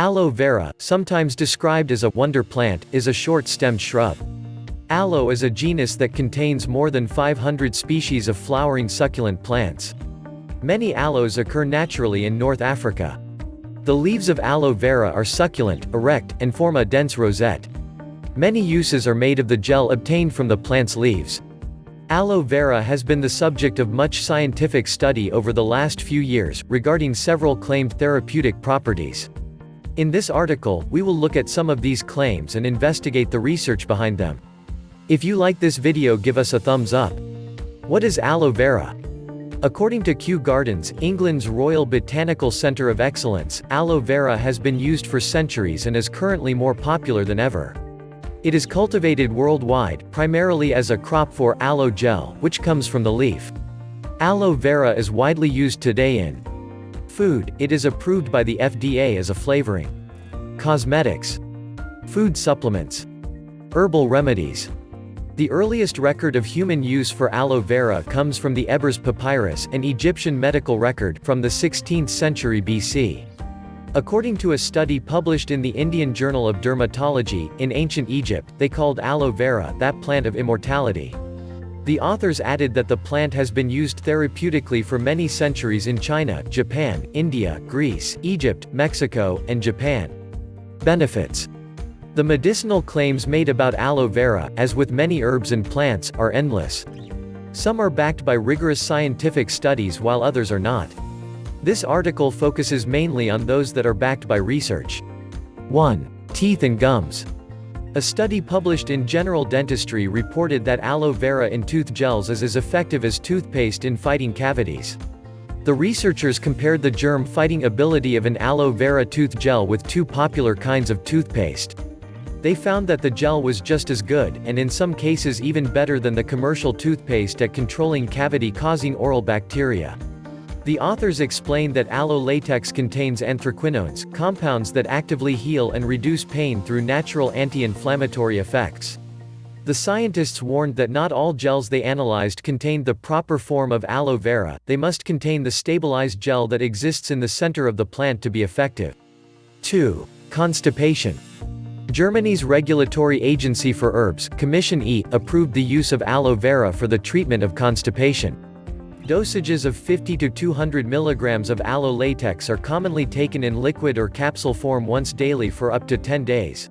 Aloe vera, sometimes described as a wonder plant, is a short-stemmed shrub. Aloe is a genus that contains more than 500 species of flowering succulent plants. Many aloes occur naturally in North Africa. The leaves of aloe vera are succulent, erect, and form a dense rosette. Many uses are made of the gel obtained from the plant's leaves. Aloe vera has been the subject of much scientific study over the last few years, regarding several claimed therapeutic properties. In this article, we will look at some of these claims and investigate the research behind them. If you like this video, give us a thumbs up. What is aloe vera? According to Kew Gardens, England's Royal Botanical Centre of Excellence, aloe vera has been used for centuries and is currently more popular than ever. It is cultivated worldwide, primarily as a crop for aloe gel, which comes from the leaf. Aloe vera is widely used today in food. It is approved by the FDA as a flavoring. Cosmetics. Food supplements. Herbal remedies. The earliest record of human use for aloe vera comes from the Ebers Papyrus, an Egyptian medical record, from the 16th century BC. According to a study published in the Indian Journal of Dermatology, in ancient Egypt, they called aloe vera that plant of immortality. The authors added that the plant has been used therapeutically for many centuries in China, Japan, India, Greece, Egypt, Mexico, and Japan. Benefits. The medicinal claims made about aloe vera, as with many herbs and plants, are endless. Some are backed by rigorous scientific studies while others are not. This article focuses mainly on those that are backed by research. 1. Teeth and gums. A study published in General Dentistry reported that aloe vera in tooth gels is as effective as toothpaste in fighting cavities. The researchers compared the germ-fighting ability of an aloe vera tooth gel with two popular kinds of toothpaste. They found that the gel was just as good, and in some cases even better than the commercial toothpaste at controlling cavity-causing oral bacteria. The authors explained that aloe latex contains anthraquinones, compounds that actively heal and reduce pain through natural anti-inflammatory effects. The scientists warned that not all gels they analyzed contained the proper form of aloe vera. They must contain the stabilized gel that exists in the center of the plant to be effective. 2. Constipation. Germany's regulatory agency for herbs, Commission E, approved the use of aloe vera for the treatment of constipation. Dosages of 50 to 200 milligrams of aloe latex are commonly taken in liquid or capsule form once daily for up to 10 days.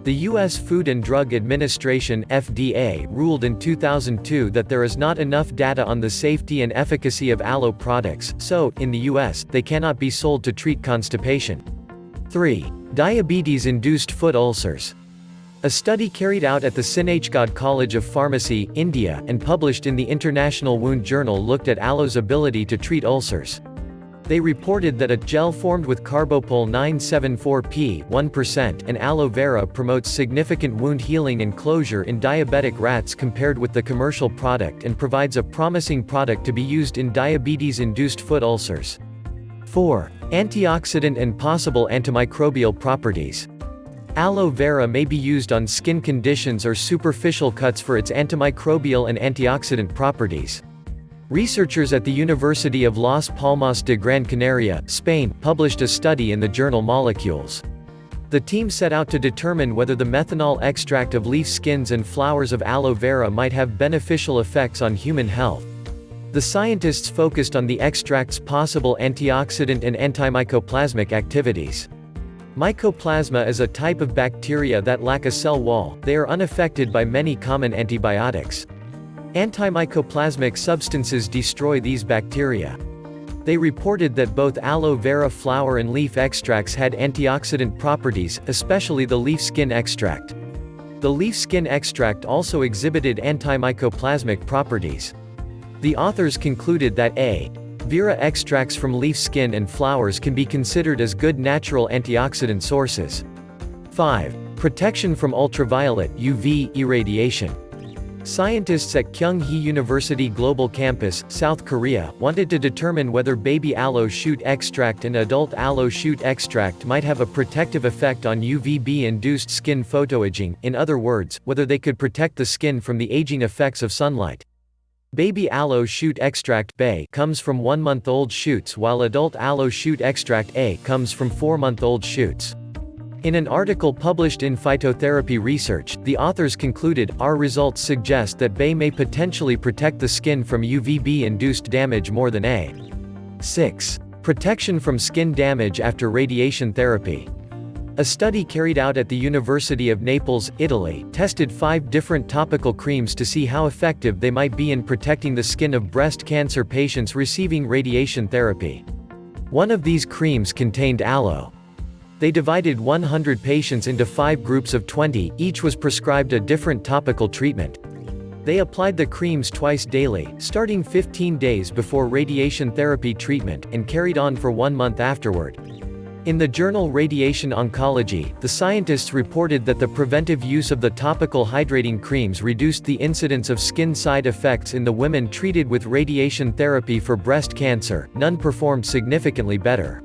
The U.S. Food and Drug Administration (FDA) ruled in 2002 that there is not enough data on the safety and efficacy of aloe products, so, in the U.S., they cannot be sold to treat constipation. 3. Diabetes-induced foot ulcers. A study carried out at the Sinhgad College of Pharmacy, India, and published in the International Wound Journal looked at aloe's ability to treat ulcers. They reported that a gel formed with carbopol 974P 1% and aloe vera promotes significant wound healing and closure in diabetic rats compared with the commercial product, and provides a promising product to be used in diabetes-induced foot ulcers. 4. Antioxidant and possible antimicrobial properties. Aloe vera may be used on skin conditions or superficial cuts for its antimicrobial and antioxidant properties. Researchers at the University of Las Palmas de Gran Canaria, Spain, published a study in the journal Molecules. The team set out to determine whether the methanol extract of leaf skins and flowers of aloe vera might have beneficial effects on human health. The scientists focused on the extract's possible antioxidant and antimycoplasmic activities. Mycoplasma is a type of bacteria that lack a cell wall. They are unaffected by many common antibiotics. Antimycoplasmic substances destroy these bacteria. They reported that both aloe vera flower and leaf extracts had antioxidant properties, especially the leaf skin extract. The leaf skin extract also exhibited antimycoplasmic properties. The authors concluded that Vera extracts from leaf skin and flowers can be considered as good natural antioxidant sources. 5. Protection from ultraviolet (UV) irradiation. Scientists at Kyung University Global Campus, South Korea, wanted to determine whether baby aloe shoot extract and adult aloe shoot extract might have a protective effect on UVB-induced skin photoaging, in other words, whether they could protect the skin from the aging effects of sunlight. Baby aloe shoot extract (BA) comes from 1-month-old shoots, while adult aloe shoot extract (A) comes from 4-month-old shoots. In an article published in Phytotherapy Research, the authors concluded, our results suggest that bay may potentially protect the skin from UVB-induced damage more than A. 6. Protection from skin damage after radiation therapy. A study carried out at the University of Naples, Italy, tested 5 different topical creams to see how effective they might be in protecting the skin of breast cancer patients receiving radiation therapy. One of these creams contained aloe. They divided 100 patients into 5 groups of 20, each was prescribed a different topical treatment. They applied the creams twice daily, starting 15 days before radiation therapy treatment, and carried on for 1 month afterward. In the journal Radiation Oncology, the scientists reported that the preventive use of the topical hydrating creams reduced the incidence of skin side effects in the women treated with radiation therapy for breast cancer. None performed significantly better.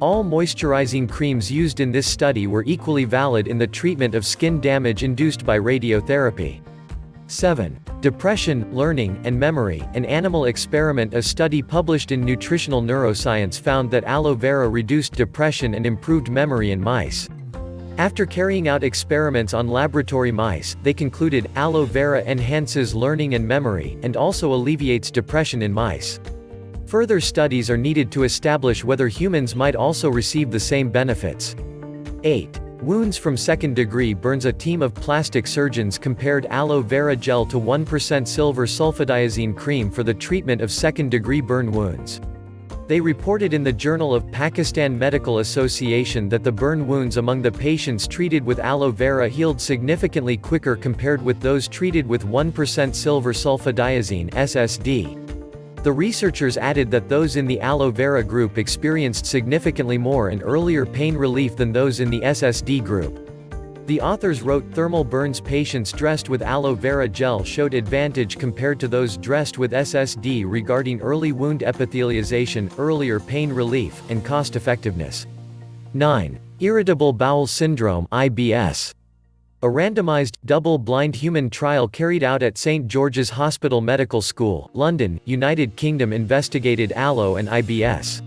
All moisturizing creams used in this study were equally valid in the treatment of skin damage induced by radiotherapy. 7. Depression, learning, and memory. An animal experiment. A study published in Nutritional Neuroscience found that aloe vera reduced depression and improved memory in mice. After carrying out experiments on laboratory mice, they concluded, aloe vera enhances learning and memory, and also alleviates depression in mice. Further studies are needed to establish whether humans might also receive the same benefits. 8. Wounds from second-degree burns. A team of plastic surgeons compared aloe vera gel to 1% silver sulfadiazine cream for the treatment of second-degree burn wounds. They reported in the Journal of Pakistan Medical Association that the burn wounds among the patients treated with aloe vera healed significantly quicker compared with those treated with 1% silver sulfadiazine (SSD). The researchers added that those in the aloe vera group experienced significantly more and earlier pain relief than those in the SSD group. The authors wrote thermal burns patients dressed with aloe vera gel showed advantage compared to those dressed with SSD regarding early wound epithelialization, earlier pain relief, and cost effectiveness. 9. Irritable bowel syndrome (IBS). A randomized, double-blind human trial carried out at St George's Hospital Medical School, London, United Kingdom investigated aloe and IBS.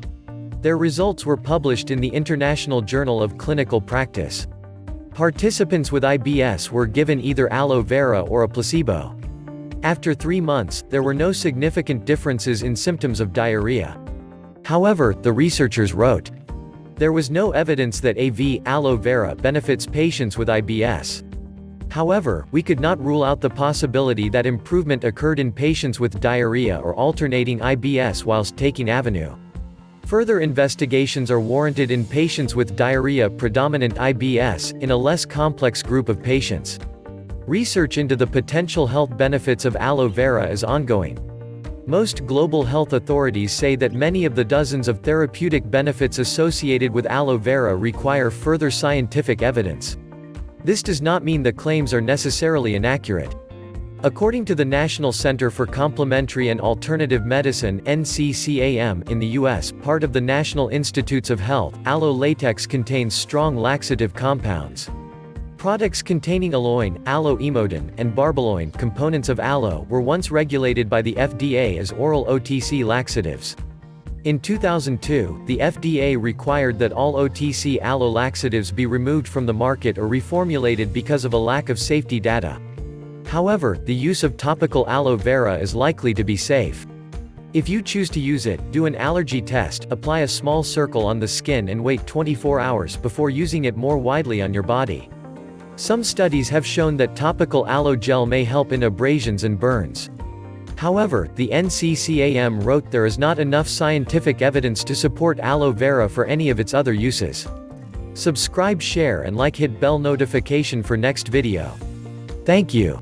Their results were published in the International Journal of Clinical Practice. Participants with IBS were given either aloe vera or a placebo. After 3 months, there were no significant differences in symptoms of diarrhea. However, the researchers wrote, there was no evidence that aloe vera benefits patients with IBS. However, we could not rule out the possibility that improvement occurred in patients with diarrhea or alternating IBS whilst taking Avenue. Further investigations are warranted in patients with diarrhea-predominant IBS, in a less complex group of patients. Research into the potential health benefits of aloe vera is ongoing. Most global health authorities say that many of the dozens of therapeutic benefits associated with aloe vera require further scientific evidence. This does not mean the claims are necessarily inaccurate. According to the National Center for Complementary and Alternative Medicine (NCCAM) in the U.S., part of the National Institutes of Health, aloe latex contains strong laxative compounds. Products containing aloin, aloe-emodin, and barbaloin, components of aloe, were once regulated by the FDA as oral OTC laxatives. In 2002, the FDA required that all OTC aloe laxatives be removed from the market or reformulated because of a lack of safety data. However, the use of topical aloe vera is likely to be safe. If you choose to use it, do an allergy test, apply a small circle on the skin and wait 24 hours before using it more widely on your body. Some studies have shown that topical aloe gel may help in abrasions and burns. However, the NCCAM wrote there is not enough scientific evidence to support aloe vera for any of its other uses. Subscribe, share and like, hit bell notification for next video. Thank you.